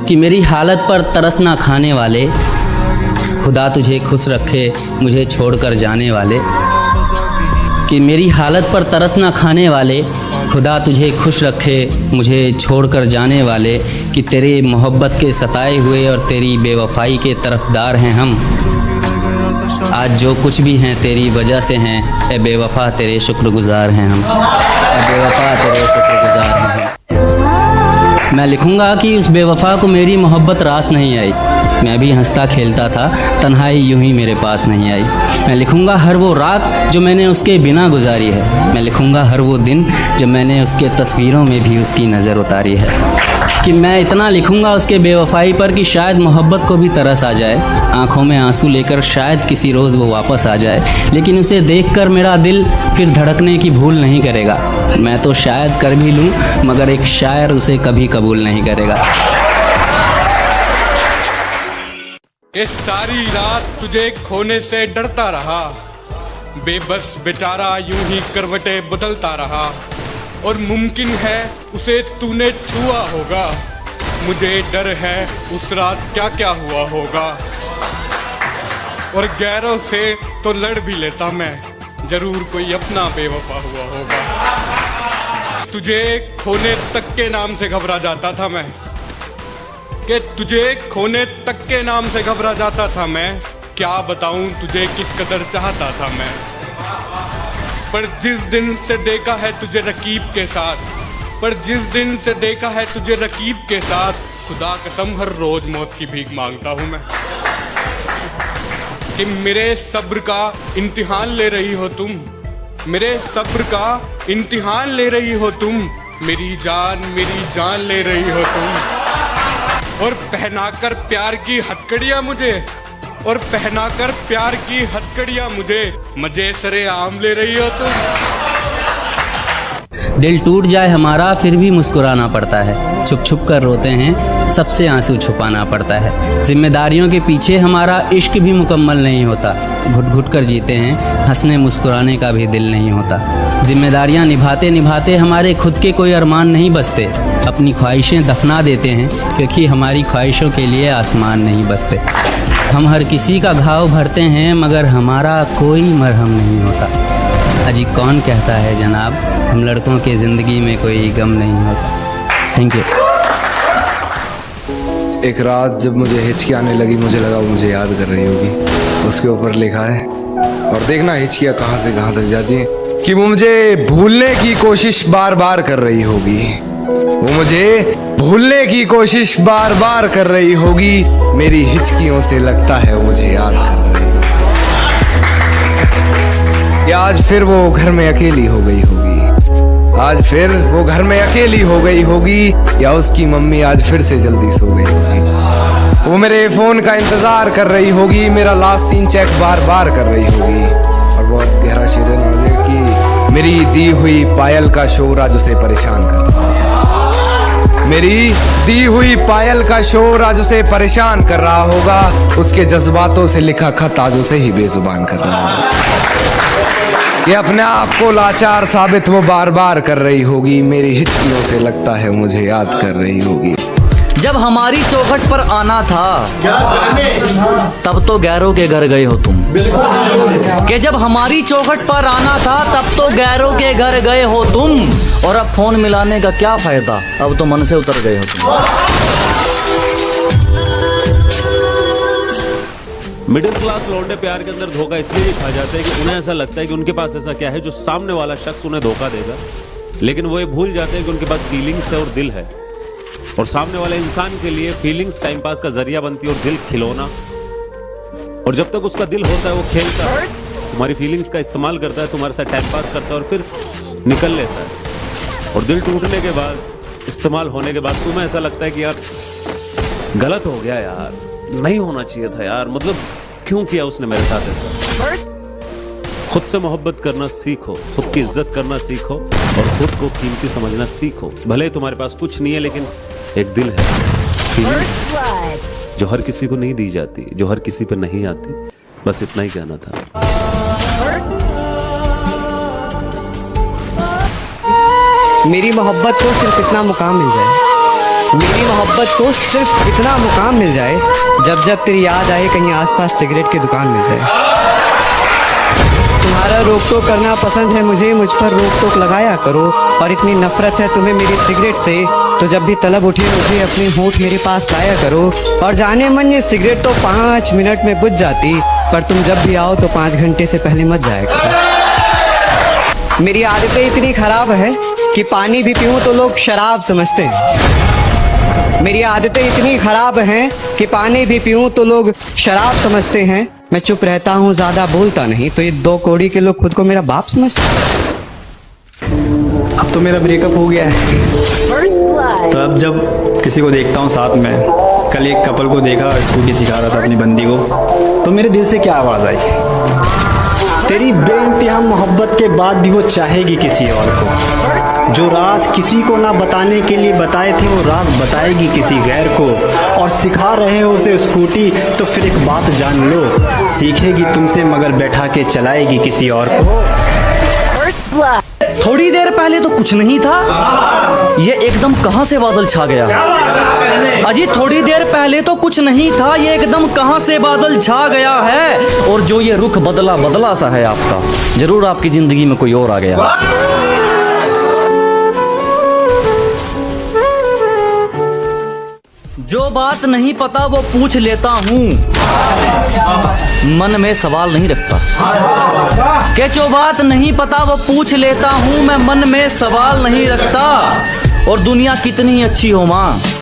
कि मेरी हालत पर तरस ना खाने वाले, खुदा तुझे खुश रखे मुझे छोड़कर जाने वाले। कि मेरी हालत पर तरस ना खाने वाले, खुदा तुझे खुश रखे मुझे छोड़कर जाने वाले। कि तेरे मोहब्बत के सताए हुए और तेरी बेवफाई के तरफदार हैं हम। आज जो कुछ भी हैं तेरी वजह से हैं, ए बेवफा तेरे शुक्रगुजार हैं हम। ए बेवफा तेरे शुक्रगुजार हैं हम। मैं लिखूँगा कि उस बेवफा को मेरी मोहब्बत रास नहीं आई। मैं भी हंसता खेलता था, तन्हाई यूं ही मेरे पास नहीं आई। मैं लिखूँगा हर वो रात जो मैंने उसके बिना गुजारी है। मैं लिखूँगा हर वो दिन जब मैंने उसके तस्वीरों में भी उसकी नज़र उतारी है। कि मैं इतना लिखूँगा उसके बेवफाई पर कि शायद मोहब्बत को भी तरस आ जाए। आँखों में आंसू लेकर शायद किसी रोज़ वो वापस आ जाए। लेकिन उसे देखकर मेरा दिल फिर धड़कने की भूल नहीं करेगा। मैं तो शायद कर भी लूँ, मगर एक शायर उसे कभी कबूल नहीं करेगा। कि सारी रात तुझे खोने से डरता रहा, बेबस बेचारा यूं ही करवटें बदलता रहा। और मुमकिन है उसे तूने छुआ होगा, मुझे डर है उस रात क्या क्या हुआ होगा। और गैरों से तो लड़ भी लेता मैं, जरूर कोई अपना बेवफा हुआ होगा। तुझे खोने तक के नाम से घबरा जाता था मैं, कि तुझे खोने तक के नाम से घबरा जाता था मैं। क्या बताऊं तुझे किस कदर चाहता था मैं। पर जिस दिन से देखा है तुझे रकीब के साथ, पर जिस दिन से देखा है तुझे रकीब के साथ, खुदा कसम हर रोज मौत की भीख मांगता हूं मैं। कि मेरे सब्र का इम्तिहान ले रही हो तुम, मेरे सब्र का इम्तिहान ले रही हो तुम। मेरी जान ले रही हो तुम। और पहनाकर प्यार की हथकड़ियां मुझे, और पहनाकर प्यार की हथकड़ियां मुझे, मजे सरेआम ले रही हो तुम। दिल टूट जाए हमारा फिर भी मुस्कुराना पड़ता है। छुप छुप कर रोते हैं, सबसे आंसू छुपाना पड़ता है। जिम्मेदारियों के पीछे हमारा इश्क भी मुकम्मल नहीं होता। घुट घुट कर जीते हैं, हंसने मुस्कुराने का भी दिल नहीं होता। जिम्मेदारियां निभाते निभाते हमारे खुद के कोई अरमान नहीं बसते। अपनी ख्वाहिशें दफना देते हैं, क्योंकि हमारी ख्वाहिशों के लिए आसमान नहीं बसते। हम हर किसी का घाव भरते हैं, मगर हमारा कोई मरहम नहीं होता। अजी कौन कहता है जनाब, हम लड़कों के ज़िंदगी में कोई गम नहीं होता। Thank you. एक रात जब मुझे हिचकी आने लगी, मुझे लगा वो मुझे याद कर रही होगी। उसके ऊपर लिखा है, और देखना हिचकियाँ कहाँ से कहाँ तक जाती हैं, कि वो मुझे भूलने की कोशिश बार बार कर रही होगी। वो मुझे भूलने की कोशिश बार बार कर रही होगी। मेरी हिचकियों से लगता है वो मुझे याद कर रही होगी। या आज फिर वो घर में अकेली हो गई होगी, आज फिर वो घर में अकेली हो गई होगी। या उसकी मम्मी आज फिर से जल्दी सो गई होगी। वो मेरे फोन का इंतजार कर रही होगी, मेरा लास्ट सीन चेक बार बार कर रही होगी। और बहुत गहरा शेर है ना कि मेरी दी हुई पायल का शोर आज उसे परेशान कर रहा है। मेरी दी हुई पायल का शोर आज उसे परेशान कर रहा होगा। उसके जज्बातों से लिखा खत आज उसे ही बेजुबान कर रहा होगा। ये अपने आप को लाचार साबित वो बार बार कर रही होगी। मेरी हिचकियों से लगता है मुझे याद कर रही होगी। जब हमारी चौखट पर आना था, तब तो गैरों के घर गए हो तुम। कि जब हमारी चौखट पर आना था, तब तो गैरों के घर गए हो तुम। और अब फोन मिलाने का क्या फायदा, अब तो मन से उतर गए हो तुम। मिडिल क्लास लौंडे प्यार के अंदर धोखा इसलिए भी खा जाते हैं कि उन्हें ऐसा लगता है कि उनके पास ऐसा क्या है जो सामने वाला शख्स उन्हें धोखा देगा। लेकिन वो ये भूल जाते हैं कि उनके पास फीलिंग्स है और दिल है। और सामने वाले इंसान के लिए फीलिंग्स टाइम पास का जरिया बनती है और दिल खिलौना। और जब तक उसका दिल होता है वो खेलता है, तुम्हारी फीलिंग्स का इस्तेमाल करता है, तुम्हारे साथ टाइम पास करता है और फिर निकल लेता है। और दिल टूटने के बाद, इस्तेमाल होने के बाद तुम्हें ऐसा लगता है कि यार गलत हो गया यार, नहीं होना चाहिए था यार, मतलब क्यों किया उसने मेरे साथ ऐसा। खुद से मोहब्बत करना सीखो, खुद की इज्जत करना सीखो और खुद को कीमती समझना सीखो। भले तुम्हारे पास कुछ नहीं है लेकिन एक दिल है, जो हर किसी को नहीं दी जाती, जो हर किसी पे नहीं आती। बस इतना ही कहना था। मेरी मोहब्बत को सिर्फ इतना मुकाम मिल जाए, मेरी मोहब्बत को सिर्फ इतना मुकाम मिल जाए, जब जब तेरी याद आए कहीं आसपास सिगरेट की दुकान मिल जाए। तुम्हारा रोक टोक करना पसंद है मुझे, मुझ पर रोक टोक लगाया करो। और इतनी नफरत है तुम्हें मेरी सिगरेट से, तो जब भी तलब उठे मुझे अपने होंठ मेरे पास लाया करो। और जाने मन ये सिगरेट तो 5 मिनट में बुझ जाती, पर तुम जब भी आओ तो 5 घंटे से पहले मत जाया करो। मेरी आदतें इतनी खराब है कि पानी भी पीऊं तो लोग शराब समझते हैं। मेरी आदतें इतनी खराब हैं कि पानी भी पीऊं तो लोग शराब समझते हैं। मैं चुप रहता हूँ, ज्यादा बोलता नहीं, तो ये 2 कौड़ी के लोग खुद को मेरा बाप समझते हैं। अब तो मेरा ब्रेकअप हो गया है, तो अब जब किसी को देखता हूँ साथ में, कल एक कपल को देखा स्कूटी सिखा रहा था अपनी बंदी को, तो मेरे दिल से क्या आवाज़ आई, तेरी बेइंतहा मोहब्बत के बाद भी वो चाहेगी किसी और को। जो राज किसी को ना बताने के लिए बताए थे, वो राज बताएगी किसी गैर को। और सिखा रहे हो उसे स्कूटी, तो फिर एक बात जान लो, सीखेगी तुमसे मगर बैठा के चलाएगी किसी और को। थोड़ी देर पहले तो कुछ नहीं था, ये एकदम कहां से बादल छा गया। अजी थोड़ी देर पहले तो कुछ नहीं था, ये एकदम कहां से बादल छा गया है। और जो ये रुख बदला बदला सा है आपका, जरूर आपकी जिंदगी में कोई और आ गया। जो बात नहीं पता वो पूछ लेता हूँ, मन में सवाल नहीं रखता। कि जो बात नहीं पता वो पूछ लेता हूँ, मैं मन में सवाल नहीं रखता। और दुनिया कितनी अच्छी हो माँ,